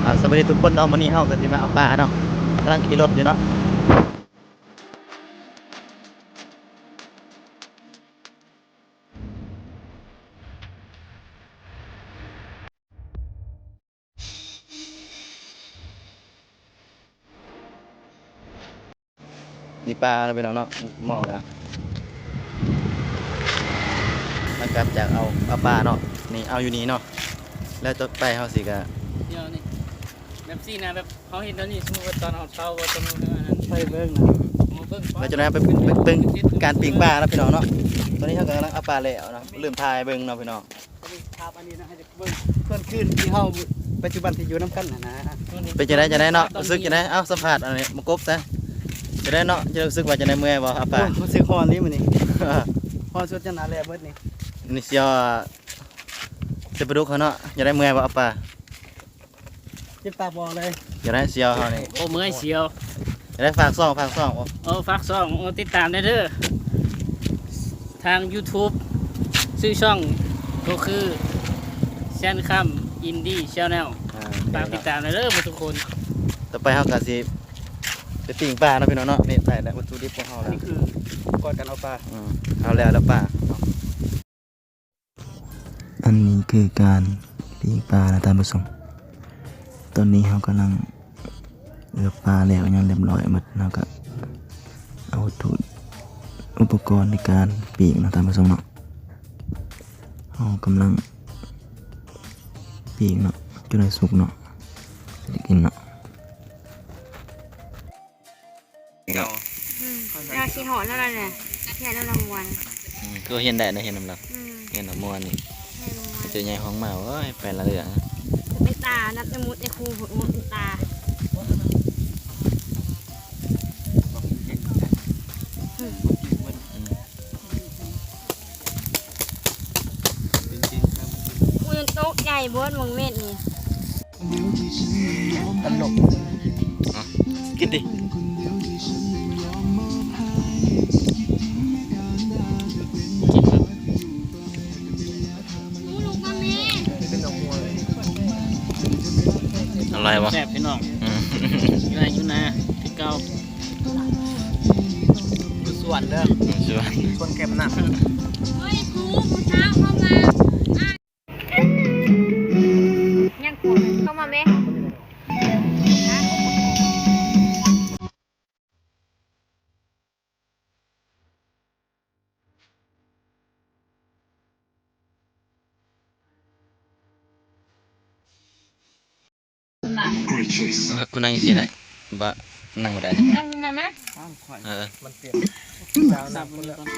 สวัสดีทุกคนเนาะวันนี้เฮาก็สิมาเอาปลาเนาะกำลังขี่รถอยู่เนาะนี่ปลาเราไปแล้วเนาะหม้อแล้วมันกลับจากเอาปลาเนาะนี่เอาอยู่นี่เนาะแล้วต่อไปเฮาสิก็ เดี๋ยวนี่แบบซี่นะแบบเขาเห็นแล้วนี่สมมติว่าตอนเอาเตาว่าตอนนั้น ไปเบิ่งนะ เบิ่ง เราจะได้ไปเบิ่งการปิ้งปลาแล้วพี่น้องเนาะตอนนี้เฮาก็กำลังเอาปลาแล้วเนาะลืมถ่ายเบิ่งเนาะพี่น้อง ภาพอันนี้นะให้เบิ่งเพื่อนขึ้นที่เฮาปัจจุบันที่อยู่น้ำกันนะ เป็นจะได้เนาะรู้สึกจะได้เอ้าสัมภาษณ์อันนี้มากบซะจะได้เนาะจะรู้สึกว่าจะได้เมื่อยบ่เอาปลา มันซื้อฮอนนี่มื้อนี้ฮอนสุดจะหนาแลเบิดนี่ นี่เสียวจะไปดูเขาเนาะจะได้เมื่อยบ่เอาปลา เจ็บปากบอกเลย จะได้เสียวเขานี่ โอ้เมื่อยเสียว จะได้ฝากซ่องบ่ โอ้ฝากช่องโอ้ติดตามได้เด้อทาง YouTube ชื่อช่องก็คือแซนคัมอินดี้ชาแนลฝากติดตามได้เด้อทุกคน ต่อไปเฮาก็สิไปปิ้งปลาเนาะพี่น้องเนาะนี่ได้แล้ววัตถุดิบของเฮา อัน แล้ว นี้คือก่อนการเอาปลา เอาแล้วปลาอันนี้คือการปิ้งปลานะท่านผู้ชมตอนนี้เฮากำลังปลาแล้วยังเรียบร้อยหมดแล้วก็เอาอุปกรณ์ในการปิ้งนะท่านผู้ชมเนาะเฮากำลังปิ้งเนาะจนได้สุกเนาะจะได้กินเนาะ เราคิดหอแล้วนั่นแหละแค่แล้วรางวัล ก็เห็นได้นะเห็นน้ำหลัก อืม เห็นน้ำมวนนี่ ให้รางวัล เจอใหญ่ของหมาเว้ยไปละเรื่อง ไปตา นับจมุดในครูผลมุดตามือโต๊ะใหญ่บดวงเม็ดนี่ ตลก กินดิ ลูกมาแม่ เป็นดอกบัวเลย อะไรวะ แซ่บพี่น้องอยู่นะที่เก่า อยู่สวนเด้อ ชวน สวนแคมป์น้ำ เฮ้ยครูผู้เช้าเข้ามายังกลัวเข้ามาแม่คุณนั่งสิได้บ่นั่งบ่ได้ นั่งนะแม่ เออ มันเปลี่ยนดาว สั น้ำ บ ค มัน น ละ ก่อน